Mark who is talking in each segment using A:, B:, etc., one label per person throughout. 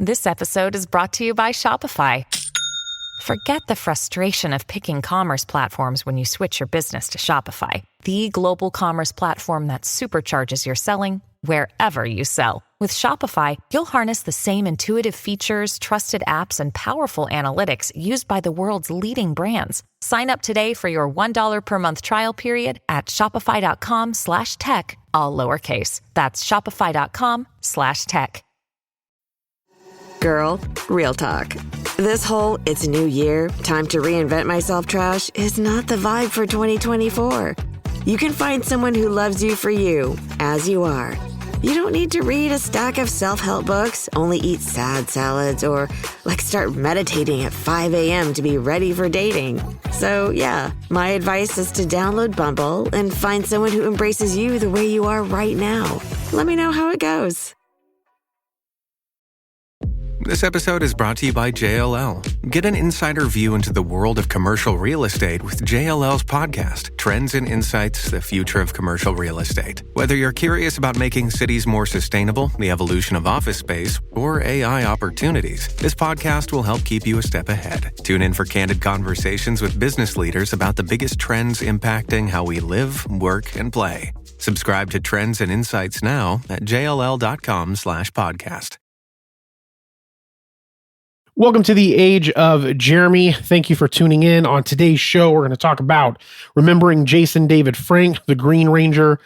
A: This episode is brought to you by Shopify. Forget the frustration of picking commerce platforms when you switch your business to Shopify, the global commerce platform that supercharges your selling wherever you sell. With Shopify, you'll harness the same intuitive features, trusted apps, and powerful analytics used by the world's leading brands. Sign up today for your $1 per month trial period at shopify.com/tech, all lowercase. That's shopify.com/tech.
B: Girl, real talk. This whole "it's a new year, time to reinvent myself" trash is not the vibe for 2024. You can find someone who loves you for you, as you are. You don't need to read a stack of self-help books, only eat sad salads, or start meditating at 5 a.m. to be ready for dating. So yeah, my advice is to download Bumble and find someone who embraces you the way you are right now. Let me know how it goes.
C: This episode is brought to you by JLL. Get an insider view into the world of commercial real estate with JLL's podcast, Trends and Insights, the Future of Commercial Real Estate. Whether you're curious about making cities more sustainable, the evolution of office space, or AI opportunities, this podcast will help keep you a step ahead. Tune in for candid conversations with business leaders about the biggest trends impacting how we live, work, and play. Subscribe to Trends and Insights now at jll.com/podcast.
D: Welcome to the Age of Jeremy. Thank you for tuning in. On today's show, we're going to talk about remembering Jason David Frank, the Green Ranger.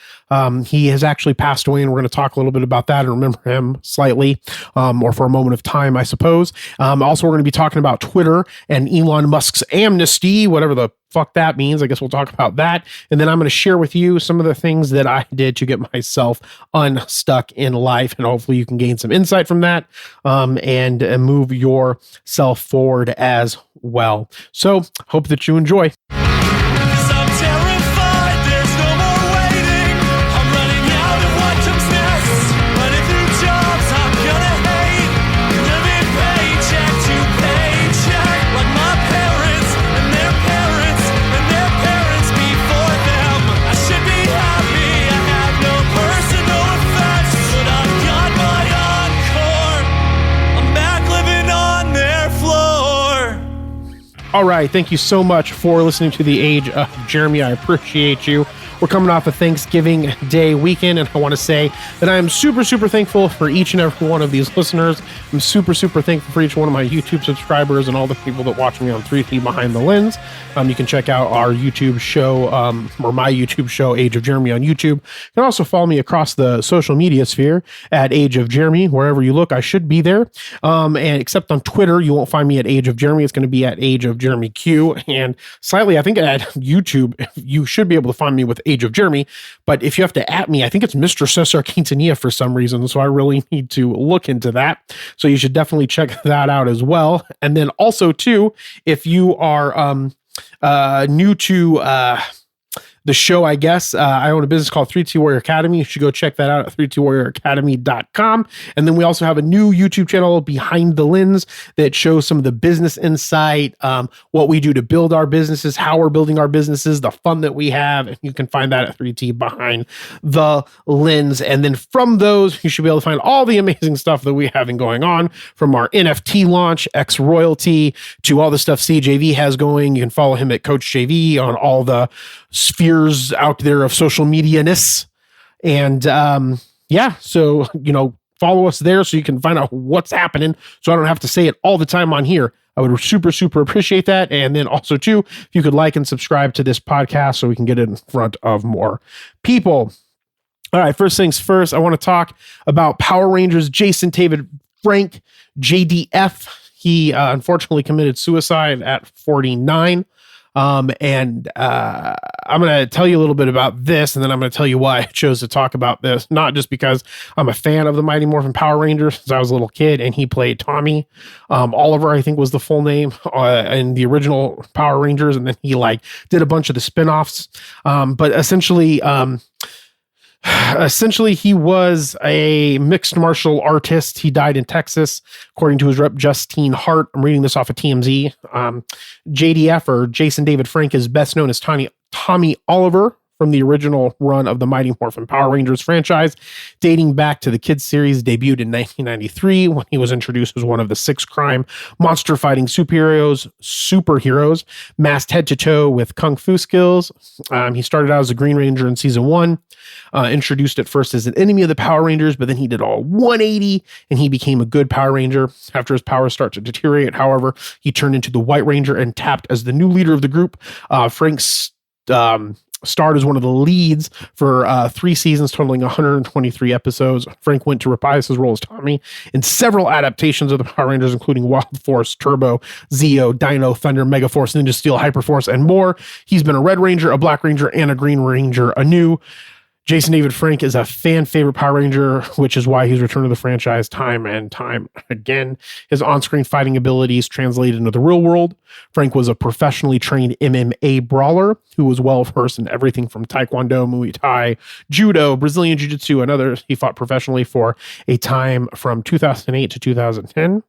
D: He has actually passed away, and we're going to talk a little bit about that and remember him slightly, or for a moment of time, I suppose. Also, we're going to be talking about Twitter and Elon Musk's amnesty, whatever the fuck that means. I guess we'll talk about that. And then I'm going to share with you some of the things that I did to get myself unstuck in life. And hopefully you can gain some insight from that, and move yourself forward as well. So hope that you enjoy. All right. Thank you so much for listening to The Age of Jeremy. I appreciate you. We're coming off a Thanksgiving Day weekend, and I want to say that I am super, super thankful for each and every one of these listeners. I'm super, super thankful for each one of my YouTube subscribers and all the people that watch me on 3T Behind the Lens. You can check out our YouTube show, or my YouTube show, Age of Jeremy on YouTube. You can also follow me across the social media sphere at Age of Jeremy. Wherever you look, I should be there. And except on Twitter, you won't find me at Age of Jeremy. It's going to be at Age of Jeremy Q. And slightly, I think at YouTube, you should be able to find me with Age of Jeremy. But if you have to at me, I think it's Mr. Cesar Quintanilla for some reason. So I really need to look into that. So you should definitely check that out as well. And then also too, if you are new to the show, I guess, I own a business called 3T Warrior Academy. You should go check that out at 3twarrioracademy.com. And then we also have a new YouTube channel, Behind the Lens, that shows some of the business insight, what we do to build our businesses, how we're building our businesses, the fun that we have. And you can find that at 3T Behind the Lens. And then from those, you should be able to find all the amazing stuff that we have going on, from our NFT launch, X Royalty, to all the stuff CJV has going. You can follow him at Coach JV on all the spheres out there of social media-ness. And so, follow us there so you can find out what's happening, so I don't have to say it all the time on here. I would super, super appreciate that. And then also too, if you could like and subscribe to this podcast so we can get it in front of more people. All right, first things first, I want to talk about Power Rangers Jason David Frank, JDF. He unfortunately committed suicide at 49. I'm going to tell you a little bit about this, and then I'm going to tell you why I chose to talk about this. Not just because I'm a fan of the Mighty Morphin Power Rangers since I was a little kid, and he played Tommy. Oliver, I think, was the full name in the original Power Rangers, and then he did a bunch of the spinoffs. But essentially, he was a mixed martial artist. He died in Texas, according to his rep, Justine Hart. I'm reading this off of TMZ. JDF, or Jason David Frank, is best known as Tommy Oliver from the original run of the Mighty Morphin Power Rangers franchise, dating back to the kids series debuted in 1993 when he was introduced as one of the 6 crime monster fighting superheroes, masked head to toe with kung fu skills. He started out as a Green Ranger in season 1, introduced at first as an enemy of the Power Rangers, but then he did all 180 and he became a good Power Ranger. After his powers start to deteriorate, however, he turned into the White Ranger and tapped as the new leader of the group. Frank's starred as one of the leads for 3 seasons, totaling 123 episodes. Frank went to reprise his role as Tommy in several adaptations of the Power Rangers, including Wild Force, Turbo, Zeo, Dino, Thunder, Megaforce, Ninja Steel, Hyperforce, and more. He's been a Red Ranger, a Black Ranger, and a Green Ranger anew. Jason David Frank is a fan favorite Power Ranger, which is why he's returned to the franchise time and time again. His on-screen fighting abilities translated into the real world. Frank was a professionally trained MMA brawler who was well versed in everything from Taekwondo, Muay Thai, Judo, Brazilian Jiu-Jitsu, and others. He fought professionally for a time from 2008 to 2010.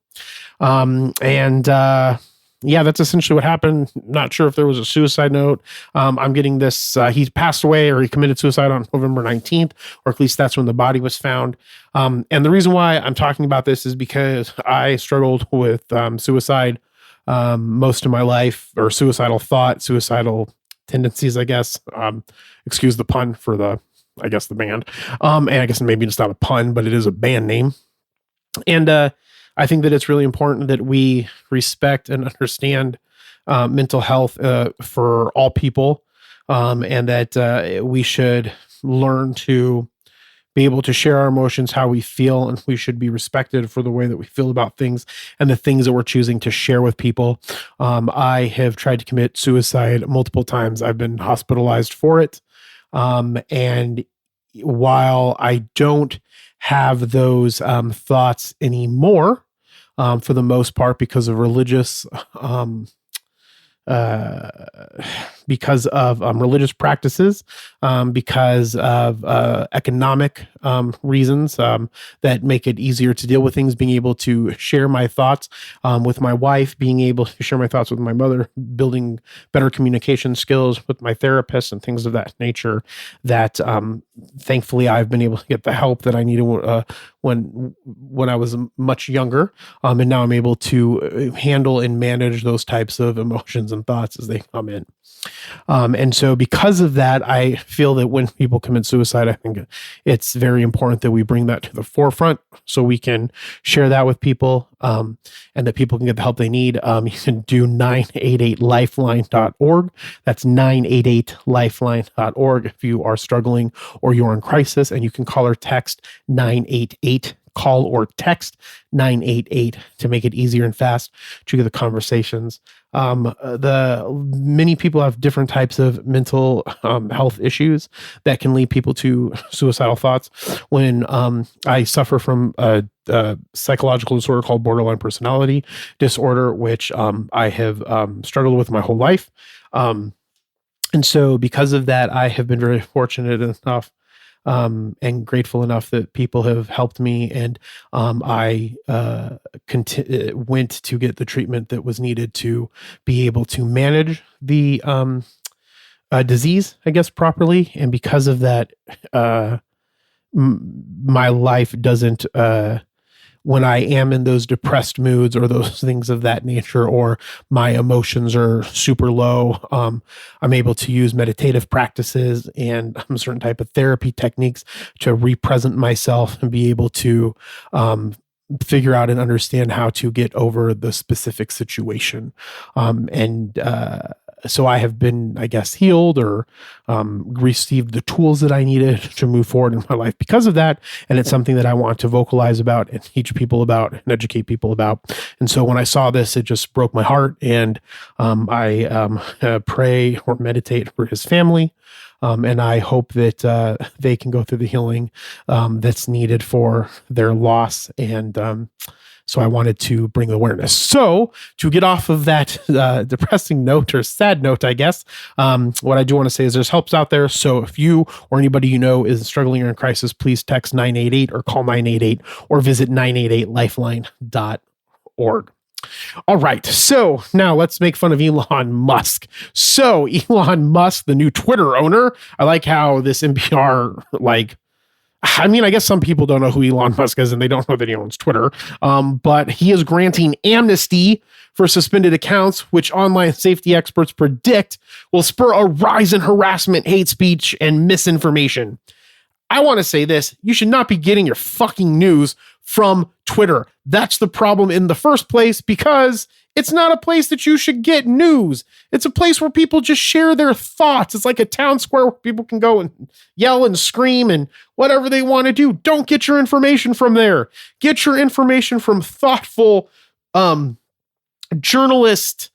D: Yeah, that's essentially what happened. Not sure if there was a suicide note. I'm getting this. He passed away, or he committed suicide on November 19th, or at least that's when the body was found. And the reason why I'm talking about this is because I struggled with suicide most of my life, or suicidal tendencies, I guess. Excuse the pun for the band. And I guess maybe it's not a pun, but it is a band name. And I think that it's really important that we respect and understand mental health for all people, and that we should learn to be able to share our emotions, how we feel, and we should be respected for the way that we feel about things and the things that we're choosing to share with people. I have tried to commit suicide multiple times. I've been hospitalized for it. And while I don't have those thoughts anymore, for the most part, because of religious religious practices, because of economic reasons that make it easier to deal with things, being able to share my thoughts with my wife, being able to share my thoughts with my mother, building better communication skills with my therapist and things of that nature, that thankfully I've been able to get the help that I needed when I was much younger. And now I'm able to handle and manage those types of emotions and thoughts as they come in. And so because of that, I feel that when people commit suicide, I think it's very important that we bring that to the forefront so we can share that with people, and that people can get the help they need. You can do 988lifeline.org. That's 988lifeline.org if you are struggling or you're in crisis, and you can call or text 988. Call or text 988 to make it easier and fast to get the conversations. Many people have different types of mental health issues that can lead people to suicidal thoughts. When I suffer from a psychological disorder called borderline personality disorder, which I have struggled with my whole life. And so because of that, I have been very fortunate enough and grateful enough that people have helped me, and I went to get the treatment that was needed to be able to manage the disease, I guess, properly. And because of that, my life doesn't, when I am in those depressed moods or those things of that nature, or my emotions are super low, I'm able to use meditative practices and certain type of therapy techniques to re-present myself and be able to figure out and understand how to get over the specific situation. So I have been, I guess, healed, or received the tools that I needed to move forward in my life because of that. And it's something that I want to vocalize about and teach people about and educate people about. And so when I saw this, it just broke my heart. And I pray or meditate for his family. And I hope that they can go through the healing that's needed for their loss. And so I wanted to bring awareness. So to get off of that depressing note, or sad note, I guess, what I do want to say is there's helps out there. So if you or anybody you know is struggling or in crisis, please text 988 or call 988 or visit 988lifeline.org. All right. So now let's make fun of Elon Musk. So Elon Musk, the new Twitter owner, I like how this NPR, I guess some people don't know who Elon Musk is and they don't know that he owns Twitter. But he is granting amnesty for suspended accounts, which online safety experts predict will spur a rise in harassment, hate speech, and misinformation. I want to say this. You should not be getting your fucking news from Twitter. That's the problem in the first place, because it's not a place that you should get news. It's a place where people just share their thoughts. It's like a town square where people can go and yell and scream and whatever they want to do. Don't get your information from there. Get your information from thoughtful journalist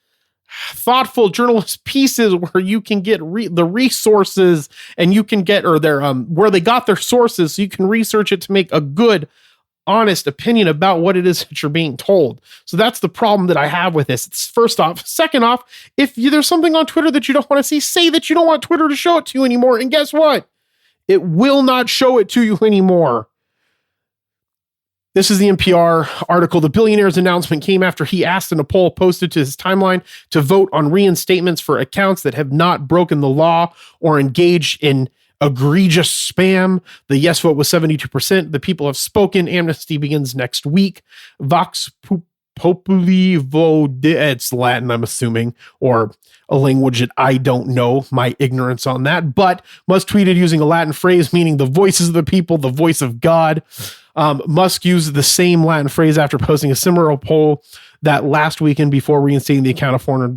D: pieces where you can get the resources, and you can get, or their where they got their sources, so you can research it to make a good, honest opinion about what it is that you're being told. So that's the problem that I have with this. It's first off. Second off, if there's something on Twitter that you don't want to see, say that you don't want Twitter to show it to you anymore. And guess what? It will not show it to you anymore. This is the NPR article. The billionaire's announcement came after he asked in a poll posted to his timeline to vote on reinstatements for accounts that have not broken the law or engaged in egregious spam. The yes vote was 72%. The people have spoken. Amnesty begins next week. Vox Populi Vote. It's Latin, I'm assuming, or a language that I don't know, my ignorance on that. But Musk tweeted using a Latin phrase meaning the voices of the people, the voice of God. Musk used the same Latin phrase after posting a similar poll that last weekend before reinstating the account of former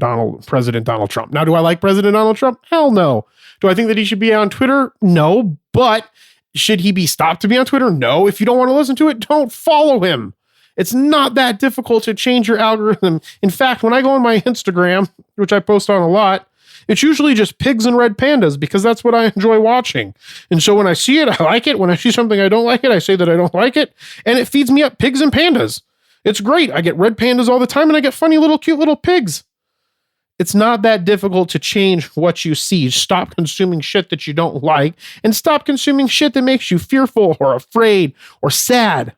D: President Donald Trump. Now, do I like President Donald Trump? Hell no. Do I think that he should be on Twitter? No. But should he be stopped to be on Twitter? No. If you don't want to listen to it, don't follow him. It's not that difficult to change your algorithm. In fact, when I go on my Instagram, which I post on a lot, it's usually just pigs and red pandas, because that's what I enjoy watching. And so when I see it, I like it. When I see something I don't like it, I say that I don't like it. And it feeds me up pigs and pandas. It's great. I get red pandas all the time, and I get funny little cute little pigs. It's not that difficult to change what you see. Stop consuming shit that you don't like, and stop consuming shit that makes you fearful or afraid or sad,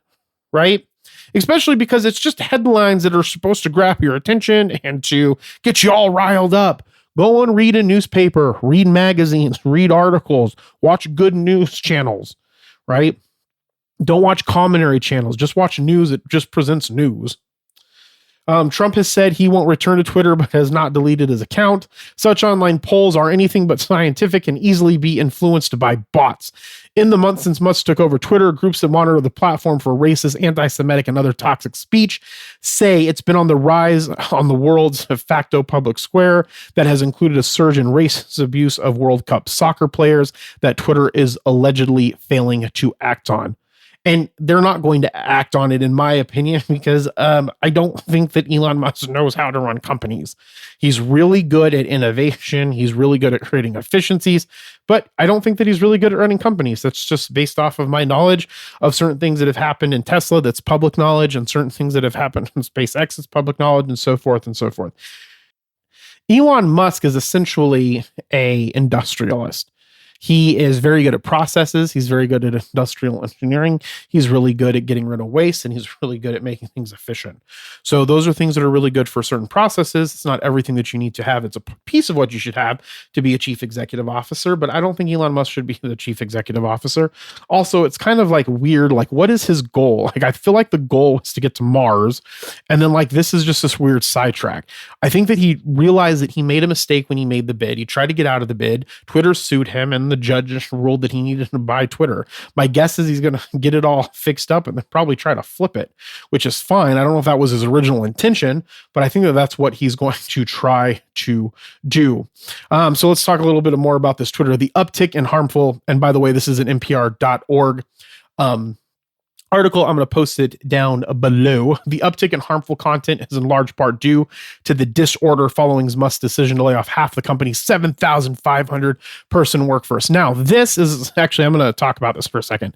D: right? Especially because it's just headlines that are supposed to grab your attention and to get you all riled up. Go and read a newspaper, read magazines, read articles, watch good news channels, right? Don't watch commentary channels. Just watch news that just presents news. Trump has said he won't return to Twitter, but has not deleted his account. Such online polls are anything but scientific and easily be influenced by bots. In the months since Musk took over Twitter, groups that monitor the platform for racist, anti-Semitic, and other toxic speech say it's been on the rise on the world's de facto public square that has included a surge in racist abuse of World Cup soccer players that Twitter is allegedly failing to act on. And they're not going to act on it, in my opinion, because I don't think that Elon Musk knows how to run companies. He's really good at innovation. He's really good at creating efficiencies, but I don't think that he's really good at running companies. That's just based off of my knowledge of certain things that have happened in Tesla. That's public knowledge, and certain things that have happened in SpaceX is public knowledge, and so forth and so forth. Elon Musk is essentially an industrialist. He is very good at processes. He's very good at industrial engineering. He's really good at getting rid of waste, and he's really good at making things efficient. So those are things that are really good for certain processes. It's not everything that you need to have. It's a piece of what you should have to be a chief executive officer, but I don't think Elon Musk should be the chief executive officer. Also, it's kind of like weird. Like, what is his goal? Like, I feel like the goal was to get to Mars, and then like this is just this weird sidetrack. I think that he realized that he made a mistake when he made the bid. He tried to get out of the bid. Twitter sued him, and the judge ruled that he needed to buy Twitter. My guess is he's going to get it all fixed up and then probably try to flip it, which is fine. I don't know if that was his original intention, but I think that that's what he's going to try to do. So let's talk a little bit more about this Twitter. The uptick in harmful, and by the way, this is an NPR.org article. I'm going to post it down below. The uptick in harmful content is in large part due to the disorder following Musk's decision to lay off half the company's 7,500 person workforce. Now, this is actually, I'm going to talk about this for a second.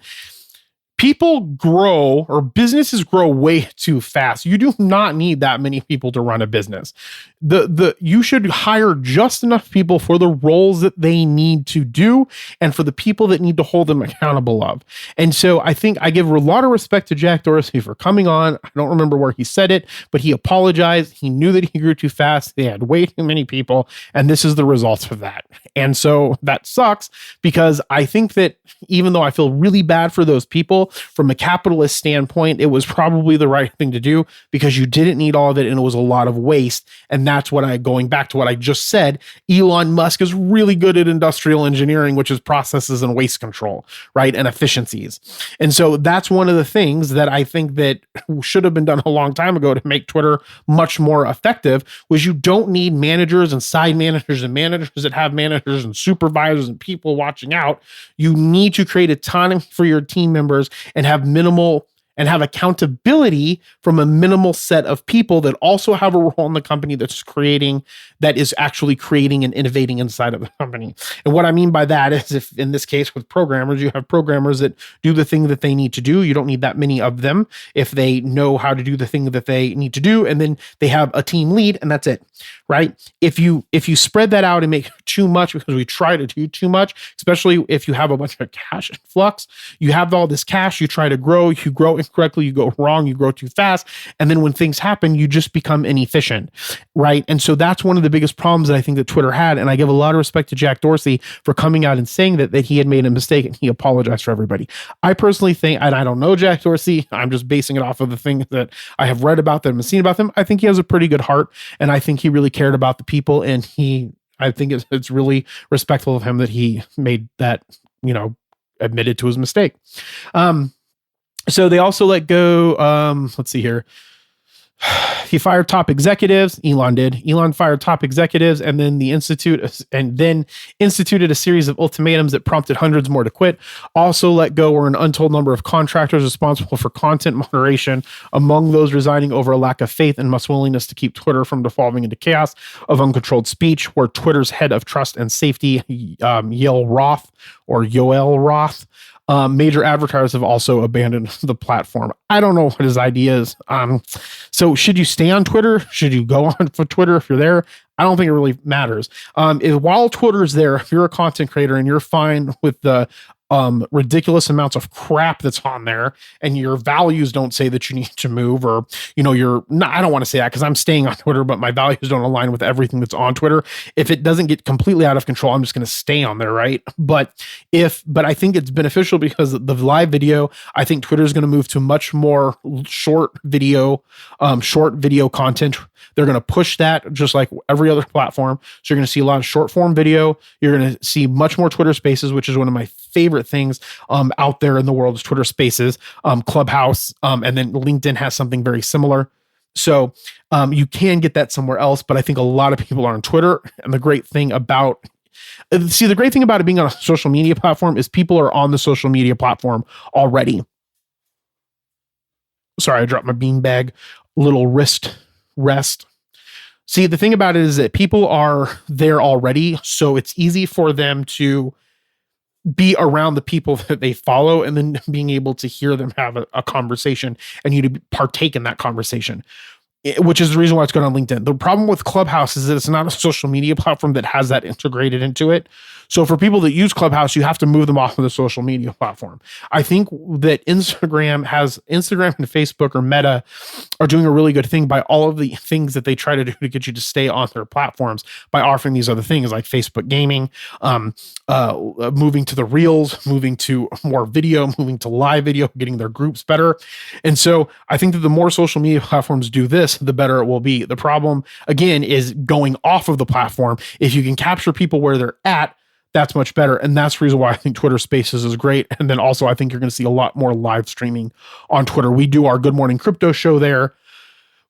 D: people grow or businesses grow way too fast. You do not need that many people to run a business. You should hire just enough people for the roles that they need to do and for the people that need to hold them accountable of. And so I think I give a lot of respect to Jack Dorsey for coming on. I don't remember where he said it, but he apologized. He knew that he grew too fast. They had way too many people, and this is the result of that. And so that sucks, because I think that even though I feel really bad for those people, from a capitalist standpoint, it was probably the right thing to do, because you didn't need all of it and it was a lot of waste. And that's what going back to what I just said, Elon Musk is really good at industrial engineering, which is processes and waste control, right? And efficiencies. And so that's one of the things that I think that should have been done a long time ago to make Twitter much more effective, was you don't need managers and side managers and managers that have managers and supervisors and people watching out. You need to create autonomy for your team members and have accountability from a minimal set of people that also have a role in the company that is actually creating and innovating inside of the company. And what I mean by that is, if in this case with programmers, you have programmers that do the thing that they need to do, you don't need that many of them if they know how to do the thing that they need to do. And then they have a team lead, and that's it, right? If you spread that out and make too much, because we try to do too much, especially if you have a bunch of cash influx, you have all this cash, you try to grow, you grow incorrectly, you go wrong, you grow too fast. And then when things happen, you just become inefficient, right? And so that's one of the biggest problems that I think that Twitter had. And I give a lot of respect to Jack Dorsey for coming out and saying that he had made a mistake and he apologized for everybody. I personally think, and I don't know Jack Dorsey, I'm just basing it off of the things that I have read about them and seen about them. I think he has a pretty good heart, and I think he really cared about the people, and I think it's really respectful of him that he made that, admitted to his mistake. So they also let go, let's see here. He fired top executives. Elon did. Elon fired top executives, and then instituted a series of ultimatums that prompted hundreds more to quit. Also let go were an untold number of contractors responsible for content moderation, among those resigning over a lack of faith and much willingness to keep Twitter from devolving into chaos of uncontrolled speech, where Twitter's head of trust and safety, Yoel Roth, major advertisers have also abandoned the platform. I don't know what his idea is. So should you stay on Twitter? Should you go on for Twitter if you're there? I don't think it really matters. While Twitter's there, if you're a content creator and you're fine with the ridiculous amounts of crap that's on there, and your values don't say that you need to move, or, you're not, I don't want to say that because I'm staying on Twitter, but my values don't align with everything that's on Twitter. If it doesn't get completely out of control, I'm just going to stay on there. Right. But I think it's beneficial because the live video, I think Twitter is going to move to much more short video content. They're going to push that just like every other platform. So you're going to see a lot of short form video. You're going to see much more Twitter Spaces, which is one of my favorite things out there in the world is Twitter Spaces, Clubhouse, and then LinkedIn has something very similar. So you can get that somewhere else, but I think a lot of people are on Twitter. And the great thing about it being on a social media platform is people are on the social media platform already. Sorry, I dropped my beanbag, little wrist rest. See, the thing about it is that people are there already, so it's easy for them to be around the people that they follow and then being able to hear them have a conversation and you to partake in that conversation, which is the reason why it's good on LinkedIn. The problem with Clubhouse is that it's not a social media platform that has that integrated into it. So for people that use Clubhouse, you have to move them off of the social media platform. I think that Instagram and Facebook or Meta are doing a really good thing by all of the things that they try to do to get you to stay on their platforms by offering these other things like Facebook gaming, moving to the reels, moving to more video, moving to live video, getting their groups better. And so I think that the more social media platforms do this, the better it will be. The problem, again, is going off of the platform. If you can capture people where they're at, that's much better. And that's the reason why I think Twitter Spaces is great. And then also I think you're going to see a lot more live streaming on Twitter. We do our Good Morning Crypto show there.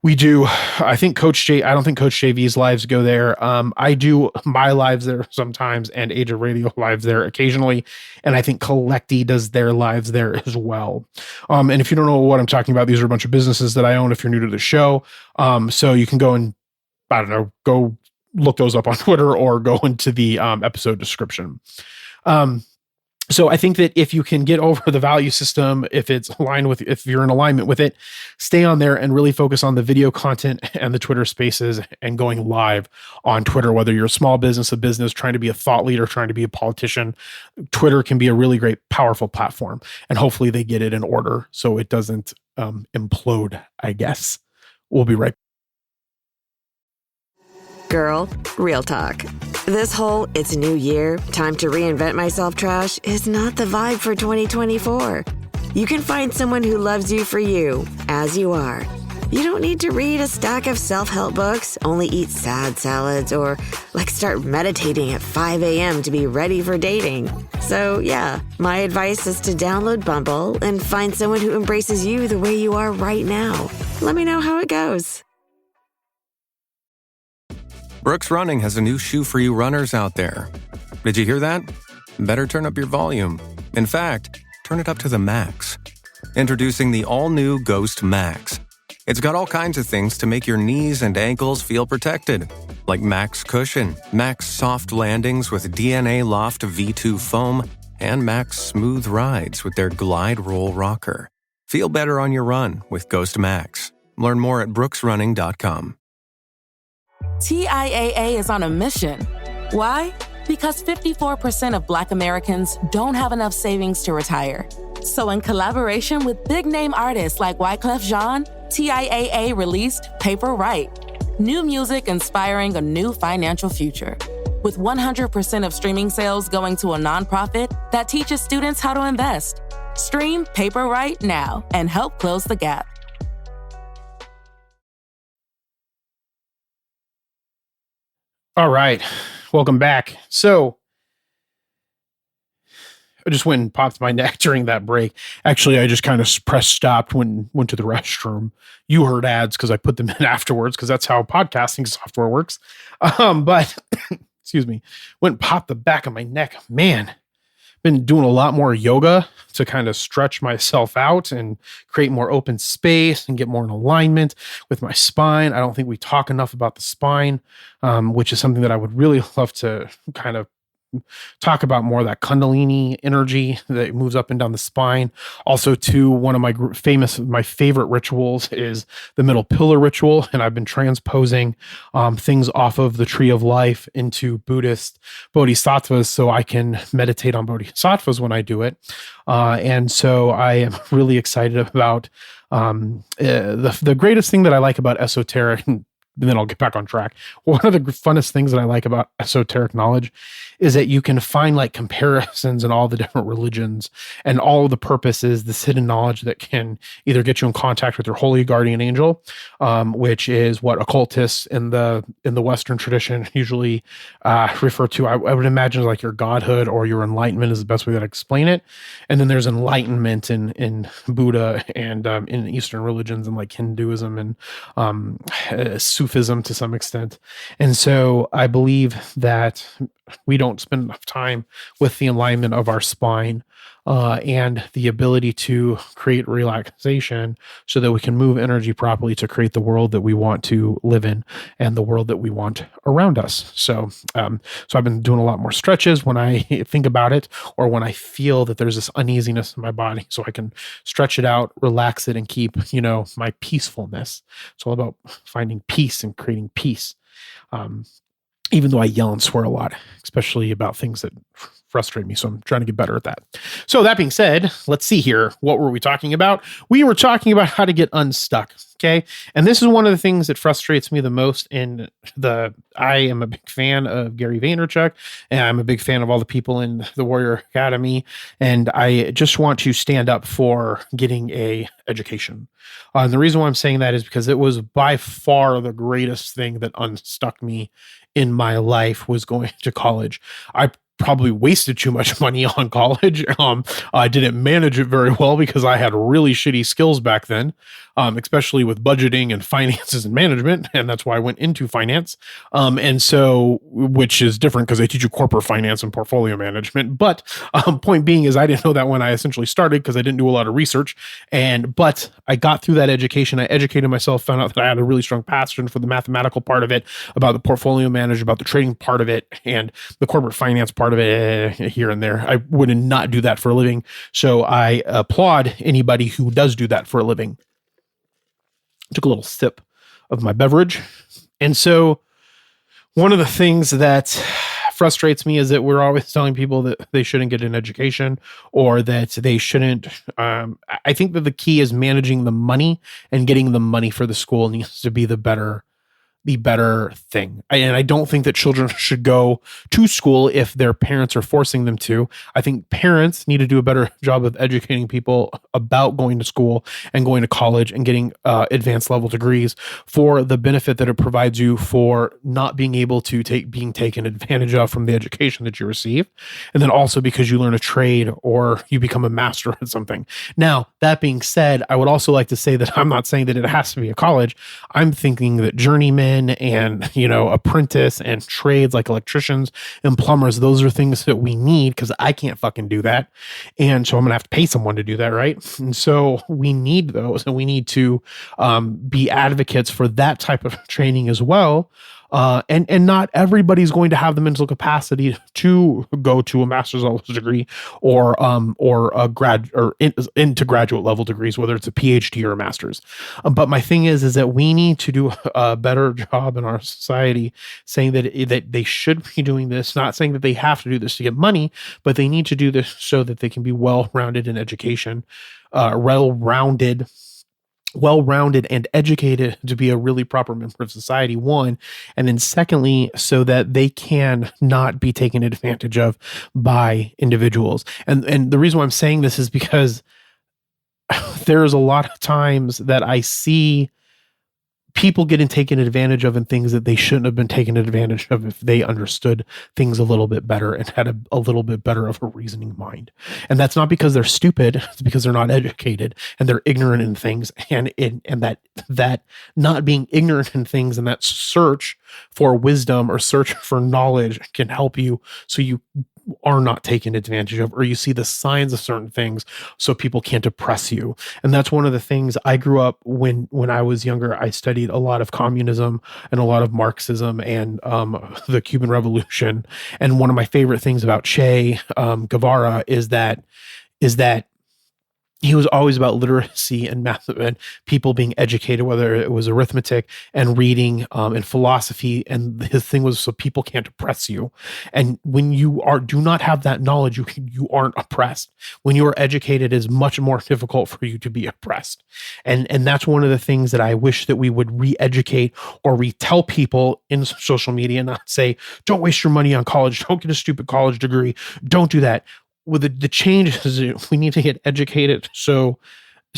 D: We do, I don't think Coach JV's lives go there. I do my lives there sometimes and Age of Radio lives there occasionally. And I think Collecti does their lives there as well. And if you don't know what I'm talking about, these are a bunch of businesses that I own if you're new to the show. So you can go and, go look those up on Twitter or go into the episode description. So I think that if you can get over the value system, if you're in alignment with it, stay on there and really focus on the video content and the Twitter spaces and going live on Twitter, whether you're a small business, a business, trying to be a thought leader, trying to be a politician, Twitter can be a really great, powerful platform. And hopefully they get it in order so it doesn't implode, I guess. We'll be right back.
B: Girl, real talk. This whole "it's a new year, time to reinvent myself" trash is not the vibe for 2024. You can find someone who loves you for you, as you are. You don't need to read a stack of self-help books, only eat sad salads, or start meditating at 5 a.m. to be ready for dating. So yeah, my advice is to download Bumble and find someone who embraces you the way you are right now. Let me know how it goes.
C: Brooks Running has a new shoe for you runners out there. Did you hear that? Better turn up your volume. In fact, turn it up to the max. Introducing the all-new Ghost Max. It's got all kinds of things to make your knees and ankles feel protected, like Max Cushion, Max Soft Landings with DNA Loft V2 foam, and Max Smooth Rides with their Glide Roll Rocker. Feel better on your run with Ghost Max. Learn more at brooksrunning.com.
E: TIAA is on a mission. Why? Because 54% of Black Americans don't have enough savings to retire. So in collaboration with big-name artists like Wyclef Jean, TIAA released Paper Right, new music inspiring a new financial future. With 100% of streaming sales going to a nonprofit that teaches students how to invest. Stream Paper Right now and help close the gap.
D: All right. Welcome back. So I just went and popped my neck during that break. Actually, I just kind of pressed stopped when went to the restroom. You heard ads because I put them in afterwards because that's how podcasting software works. But excuse me, went and popped the back of my neck. Man, been doing a lot more yoga to kind of stretch myself out and create more open space and get more in alignment with my spine. I don't think we talk enough about the spine, which is something that I would really love to kind of talk about more, that Kundalini energy that moves up and down the spine. Also, too, one of my favorite rituals is the middle pillar ritual. And I've been transposing things off of the tree of life into Buddhist bodhisattvas so I can meditate on bodhisattvas when I do it. And so I am really excited about the greatest thing that I like about esoteric, and then I'll get back on track. One of the funnest things that I like about esoteric knowledge is that you can find comparisons in all the different religions, and all of the purpose is this hidden knowledge that can either get you in contact with your holy guardian angel, which is what occultists in the Western tradition usually refer to. I would imagine like your godhood or your enlightenment is the best way that I explain it. And then there's enlightenment in Buddha and in Eastern religions and like Hinduism and Sufism to some extent. And so I believe that we don't spend enough time with the alignment of our spine and the ability to create relaxation so that we can move energy properly to create the world that we want to live in and the world that we want around us. So I've been doing a lot more stretches when I think about it, or when I feel that there's this uneasiness in my body, so I can stretch it out, relax it, and keep, my peacefulness. It's all about finding peace and creating peace. Even though I yell and swear a lot, especially about things that frustrate me. So I'm trying to get better at that. So that being said, let's see here. What were we talking about? We were talking about how to get unstuck. Okay. And this is one of the things that frustrates me the most I am a big fan of Gary Vaynerchuk, and I'm a big fan of all the people in the Warrior Academy. And I just want to stand up for getting a education. And the reason why I'm saying that is because it was by far the greatest thing that unstuck me in my life was going to college. I probably wasted too much money on college. I didn't manage it very well because I had really shitty skills back then, especially with budgeting and finances and management. And that's why I went into finance. And so, which is different because they teach you corporate finance and portfolio management. But point being is I didn't know that when I essentially started because I didn't do a lot of research. But I got through that education. I educated myself, found out that I had a really strong passion for the mathematical part of it, about the portfolio management, about the trading part of it, and the corporate finance part part of it here and there. I would not do that for a living. So I applaud anybody who does do that for a living. Took a little sip of my beverage. And so one of the things that frustrates me is that we're always telling people that they shouldn't get an education or that they shouldn't. I think that the key is managing the money, and getting the money for the school needs to be the better thing. And I don't think that children should go to school if their parents are forcing them to. I think parents need to do a better job of educating people about going to school and going to college and getting advanced level degrees for the benefit that it provides you for not being able to being taken advantage of from the education that you receive. And then also because you learn a trade or you become a master at something. Now, that being said, I would also like to say that I'm not saying that it has to be a college. I'm thinking that journeyman and, apprentice and trades like electricians and plumbers, those are things that we need, because I can't fucking do that. And so I'm going to have to pay someone to do that, right? And so we need those, and we need to be advocates for that type of training as well. And not everybody's going to have the mental capacity to go to a master's level degree or into graduate level degrees, whether it's a PhD or a master's. But my thing is that we need to do a better job in our society saying that they should be doing this, not saying that they have to do this to get money, but they need to do this so that they can be well-rounded in education, well-rounded and educated to be a really proper member of society, one, and then secondly, so that they can not be taken advantage of by individuals. And the reason why I'm saying this is because there's a lot of times that I see people getting taken advantage of in things that they shouldn't have been taken advantage of if they understood things a little bit better and had a little bit better of a reasoning mind. And that's not because they're stupid, it's because they're not educated and they're ignorant in things. And that not being ignorant in things and that search for wisdom or search for knowledge can help you so you are not taken advantage of, or you see the signs of certain things so people can't oppress you. And that's one of the things I grew up when I was younger. I studied a lot of communism and a lot of Marxism and the Cuban Revolution. And one of my favorite things about Che Guevara is that he was always about literacy and math and people being educated, whether it was arithmetic and reading and philosophy. And his thing was so people can't oppress you. And when you do not have that knowledge, you aren't oppressed. When you are educated, it is much more difficult for you to be oppressed. And that's one of the things that I wish that we would re-educate or retell people in social media, not say, don't waste your money on college. Don't get a stupid college degree. Don't do that. With the change is we need to get educated so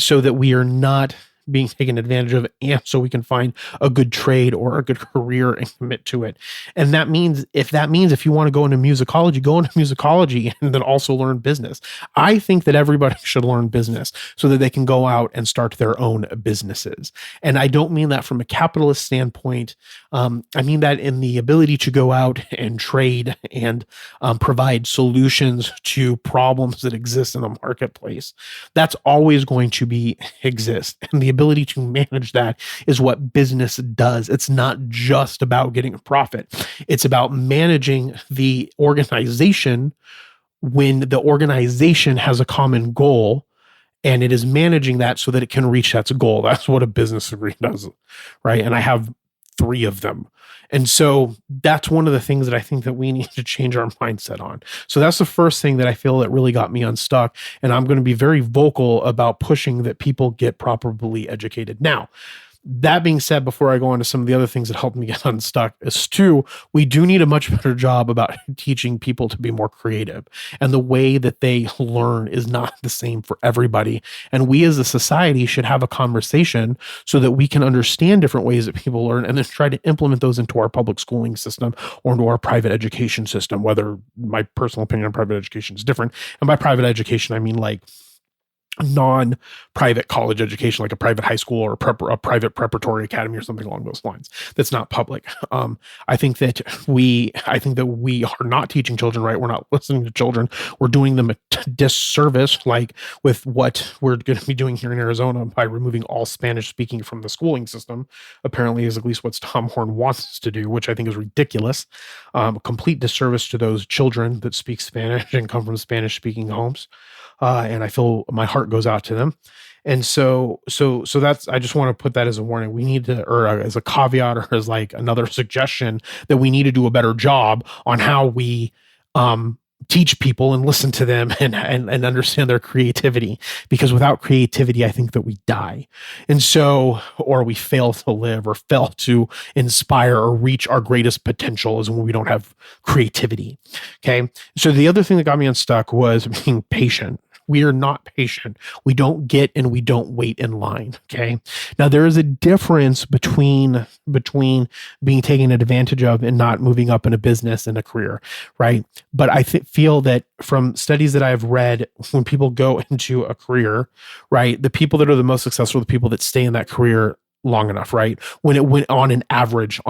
D: that we are not being taken advantage of, and so we can find a good trade or a good career and commit to it. And that means if you want to go into musicology and then also learn business. I think that everybody should learn business so that they can go out and start their own businesses. And I don't mean that from a capitalist standpoint. I mean that in the ability to go out and trade and provide solutions to problems that exist in the marketplace. That's always going to exist. And the ability to manage that is what business does. It's not just about getting a profit. It's about managing the organization when the organization has a common goal, and it is managing that so that it can reach that goal. That's what a business degree does, right? And I have 3 of them. And so that's one of the things that I think that we need to change our mindset on. So that's the first thing that I feel that really got me unstuck. And I'm going to be very vocal about pushing that people get properly educated. Now, that being said, before I go on to some of the other things that helped me get unstuck, is 2, we do need a much better job about teaching people to be more creative. And the way that they learn is not the same for everybody. And we as a society should have a conversation so that we can understand different ways that people learn and then try to implement those into our public schooling system or into our private education system, whether my personal opinion on private education is different. And by private education, I mean like non-private college education, like a private high school or a private preparatory academy or something along those lines. That's not public. I think that we are not teaching children right. We're not listening to children. We're doing them a disservice, like with what we're going to be doing here in Arizona by removing all Spanish speaking from the schooling system. Apparently, is at least what Tom Horn wants us to do, which I think is ridiculous. A complete disservice to those children that speak Spanish and come from Spanish speaking homes. And I feel my heart goes out to them. And so that's, I just want to put that as a warning. We need to, or as a caveat, or as like another suggestion, that we need to do a better job on how we, teach people and listen to them and understand their creativity, because without creativity, I think that we die. And so, or we fail to live or fail to inspire or reach our greatest potential is when we don't have creativity. Okay. So the other thing that got me unstuck was being patient. We are not patient. We don't get and we don't wait in line. Okay. Now there is a difference between being taken advantage of and not moving up in a business and a career, right? But I feel that from studies that I've read, when people go into a career, right, the people that are the most successful are the people that stay in that career long enough, right? When it went on an average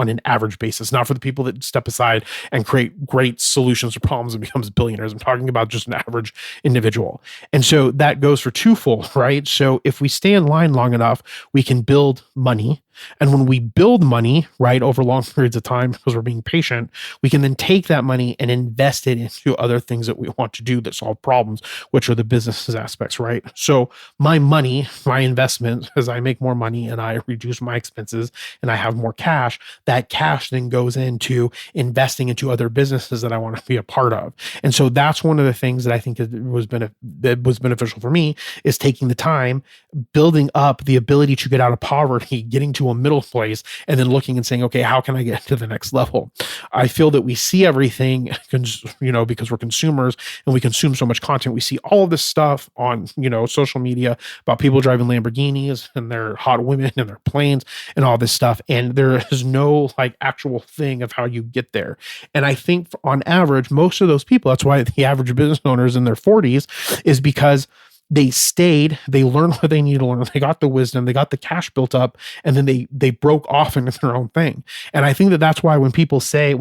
D: basis, not for the people that step aside and create great solutions to problems and becomes billionaires. I'm talking about just an average individual. And so that goes for twofold, right? So if we stay in line long enough, we can build money. And when we build money, right, over long periods of time, because we're being patient, we can then take that money and invest it into other things that we want to do that solve problems, which are the business aspects, right? So my money, my investment, as I make more money and I reduce my expenses and I have more cash, that cash then goes into investing into other businesses that I want to be a part of. And so that's one of the things that I think was beneficial for me, is taking the time, building up the ability to get out of poverty, getting to a middle place, and then looking and saying, okay, how can I get to the next level? I feel that we see everything, because we're consumers and we consume so much content. We see all of this stuff on, social media about people driving Lamborghinis and their hot women and their planes and all this stuff. And there is no like actual thing of how you get there. And I think on average, most of those people, that's why the average business owners in their 40s, is because they stayed, they learned what they needed to learn, they got the wisdom, they got the cash built up, and then they broke off into their own thing. And I think that that's why when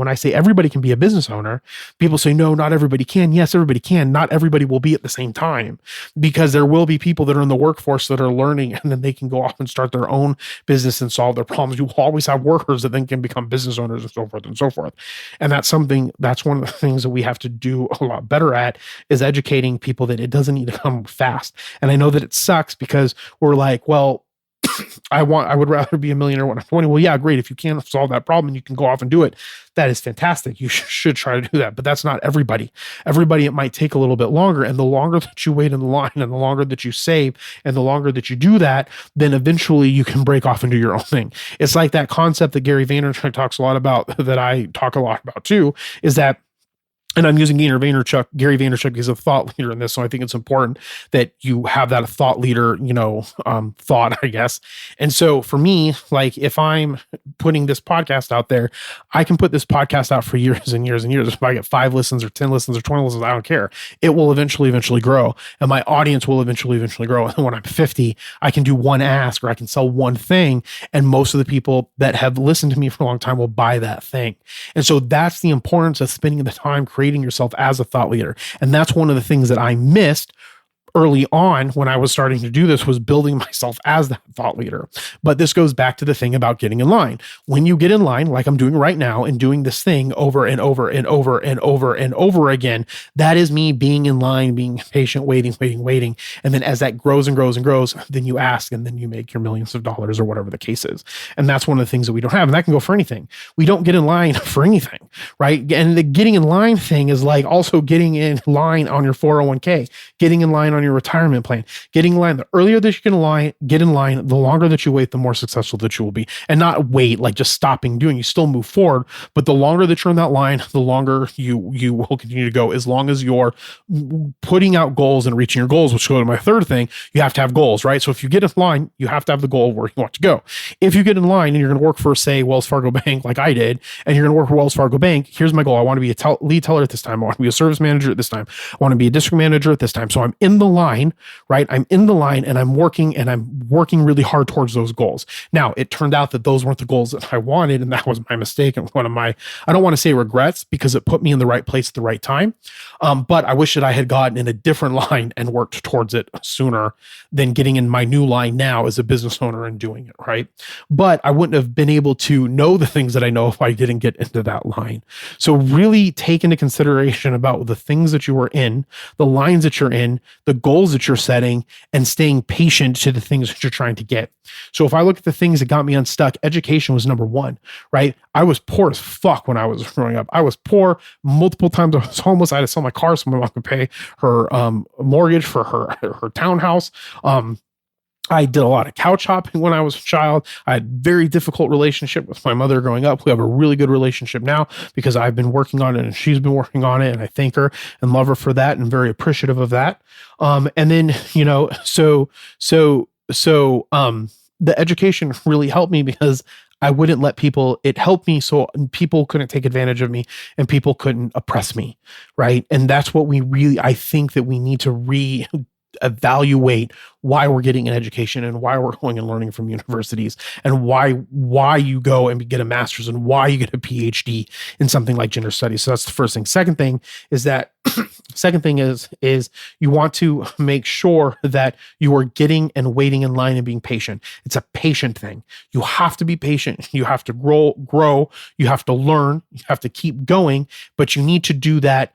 D: I say everybody can be a business owner, people say, no, not everybody can. Yes, everybody can. Not everybody will be at the same time, because there will be people that are in the workforce that are learning, and then they can go off and start their own business and solve their problems. You always have workers that then can become business owners and so forth and so forth. And that's one of the things that we have to do a lot better at, is educating people that it doesn't need to come fast. And I know that it sucks, because we're like, well, I would rather be a millionaire when I'm 20. Well, yeah, great. If you can solve that problem and you can go off and do it, that is fantastic. You should try to do that. But that's not everybody. Everybody, it might take a little bit longer. And the longer that you wait in the line, and the longer that you save, and the longer that you do that, then eventually you can break off into your own thing. It's like that concept that Gary Vaynerchuk talks a lot about, that I talk a lot about too, is that, and I'm using Gary Vaynerchuk as a thought leader in this. So I think it's important that you have that thought leader, thought, I guess. And so for me, like if I'm putting this podcast out there, I can put this podcast out for years and years and years. If I get 5 listens or 10 listens or 20 listens, I don't care. It will eventually grow, and my audience will eventually grow. And when I'm 50, I can do one ask, or I can sell one thing, and most of the people that have listened to me for a long time will buy that thing. And so that's the importance of spending the time creating yourself as a thought leader. And that's one of the things that I missed early on when I was starting to do this, was building myself as that thought leader. But this goes back to the thing about getting in line. When you get in line, like I'm doing right now, and doing this thing over and over and over and over and over again, that is me being in line, being patient, waiting. And then as that grows and grows and grows, then you ask, and then you make your millions of dollars, or whatever the case is. And that's one of the things that we don't have. And that can go for anything. We don't get in line for anything, right? And the getting in line thing is like also getting in line on your 401k, getting in line on your retirement plan, getting in line. The earlier that you get in line, the longer that you wait, the more successful that you will be. And not wait, like just stopping doing, you still move forward, but the longer that you're in that line, the longer you will continue to go, as long as you're putting out goals and reaching your goals, which go to my third thing. You have to have goals, right? So if you get in line, you have to have the goal of where you want to go. If you get in line and you're going to work for, say, Wells Fargo Bank, like I did, and you're going to work for Wells Fargo Bank, here's my goal. I want to be a lead teller at this time. I want to be a service manager at this time. I want to be a district manager at this time. So I'm in the line, right? I'm in the line and I'm working really hard towards those goals. Now, it turned out that those weren't the goals that I wanted, and that was my mistake. And one of my, I don't want to say regrets, because it put me in the right place at the right time. But I wish that I had gotten in a different line and worked towards it sooner than getting in my new line now as a business owner and doing it, right? But I wouldn't have been able to know the things that I know if I didn't get into that line. So really take into consideration about the things that you are in, the lines that you're in, the goals that you're setting, and staying patient to the things that you're trying to get. So if I look at the things that got me unstuck, education was number one, right? I was poor as fuck when I was growing up. I was poor multiple times. I was homeless. I had to sell my car so my mom could pay her mortgage for her townhouse. I did a lot of couch hopping when I was a child. I had a very difficult relationship with my mother growing up. We have a really good relationship now because I've been working on it and she's been working on it, and I thank her and love her for that and very appreciative of that. And then, you know, so the education really helped me because I wouldn't let people, it helped me so people couldn't take advantage of me and people couldn't oppress me, right? And that's what I think that we need to evaluate why we're getting an education and why we're going and learning from universities, and why you go and get a master's and why you get a PhD in something like gender studies. So that's the first thing. Second thing is you want to make sure that you are getting and waiting in line and being patient. It's a patient thing. You have to be patient. You have to grow. You have to learn. You have to keep going, but you need to do that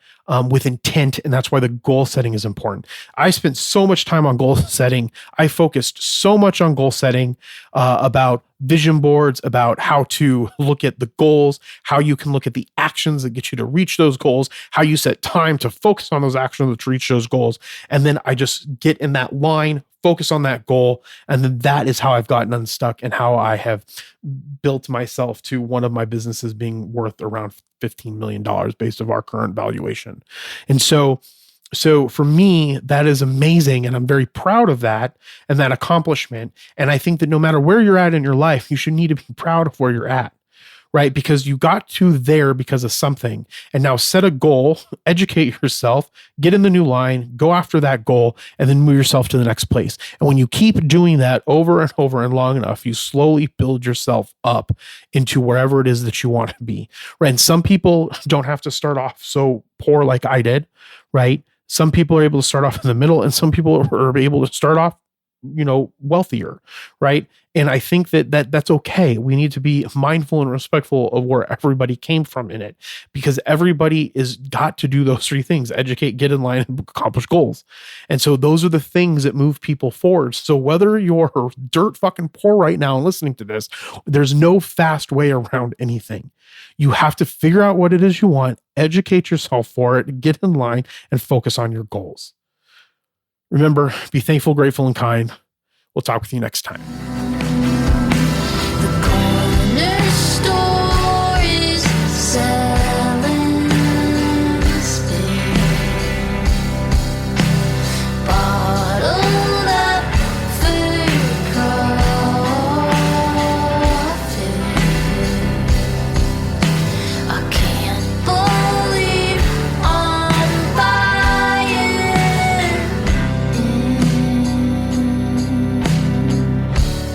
D: with intent. And that's why the goal setting is important. I spent so much time on goal setting. I focused so much on goal setting, about vision boards, about how to look at the goals, how you can look at the actions that get you to reach those goals, how you set time to focus on those actions to reach those goals. And then I just get in that line, focus on that goal. And then that is how I've gotten unstuck and how I have built myself to one of my businesses being worth around $15 million based on our current valuation. And so for me, that is amazing. And I'm very proud of that and that accomplishment. And I think that no matter where you're at in your life, you should need to be proud of where you're at, right? Because you got to there because of something. And now set a goal, educate yourself, get in the new line, go after that goal, and then move yourself to the next place. And when you keep doing that over and over and long enough, you slowly build yourself up into wherever it is that you want to be, right? And some people don't have to start off so poor like I did, right? Some people are able to start off in the middle, and some people are able to start off, you know, wealthier, right? And I think that's okay. We need to be mindful and respectful of where everybody came from in it, because everybody is got to do those three things: educate, get in line, and accomplish goals. And so those are the things that move people forward. So whether you're dirt fucking poor right now and listening to this, there's no fast way around anything. You have to figure out what it is you want, educate yourself for it, get in line, and focus on your goals. Remember, be thankful, grateful, and kind. We'll talk with you next time.
F: The corner store is selling spin. Bottled up for coffee. I can't believe I'm buying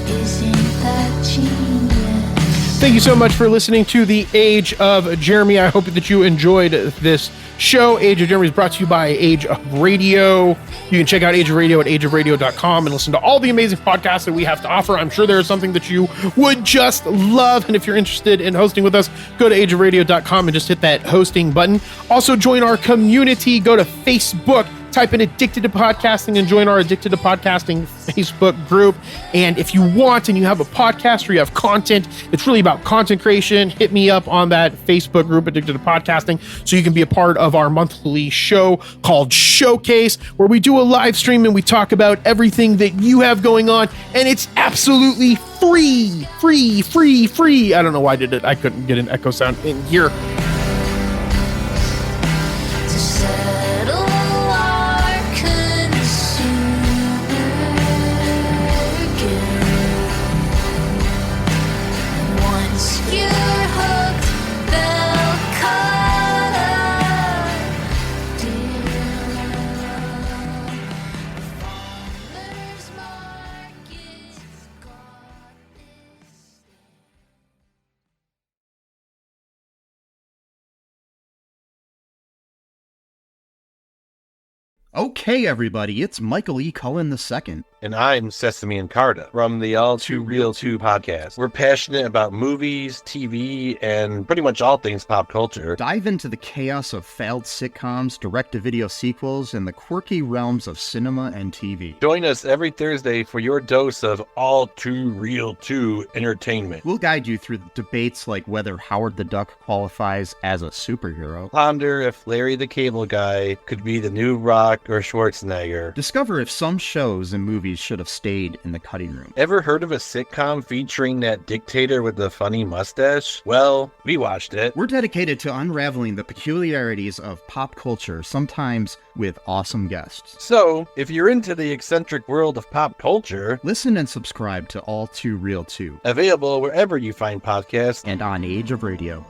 F: Isn't that genius?
D: Thank you so much for listening to The Age of Jeremy. I hope that you enjoyed this show. Age of Jeremy is brought to you by Age of Radio. You can check out Age of Radio at ageofradio.com and listen to all the amazing podcasts that we have to offer. I'm sure there is something that you would just love. And if you're interested in hosting with us, go to ageofradio.com and just hit that hosting button. Also, join our community. Go to Facebook, type in Addicted to Podcasting, and join our Addicted to Podcasting Facebook group. And if you want and you have a podcast or you have content, it's really about content creation, hit me up on that Facebook group, Addicted to Podcasting, so you can be a part of our monthly show called Showcase, where we do a live stream and we talk about everything that you have going on. And it's absolutely free. I don't know why I did it. I couldn't get an echo sound in here.
F: To settle our consumer guilt. And once you're hooked, they'll cut a deal.
G: Okay, everybody, it's Michael E. Cullen II.
H: And I'm Sesame and Carta from the All Too Real 2 podcast. We're passionate about movies, TV, and pretty much all things pop culture.
G: Dive into the chaos of failed sitcoms, direct-to-video sequels, and the quirky realms of cinema and TV.
H: Join us every Thursday for your dose of All Too Real 2 entertainment.
G: We'll guide you through debates like whether Howard the Duck qualifies as a superhero.
H: Ponder if Larry the Cable Guy could be the new Rock or Schwarzenegger.
G: Discover if some shows and movies should have stayed in the cutting room.
H: Ever heard of a sitcom featuring that dictator with the funny mustache? Well, we watched it.
G: We're dedicated to unraveling the peculiarities of pop culture, sometimes with awesome guests.
H: So, if you're into the eccentric world of pop culture,
G: listen and subscribe to All Too Real 2.
H: Available wherever you find podcasts
G: and on Age of Radio.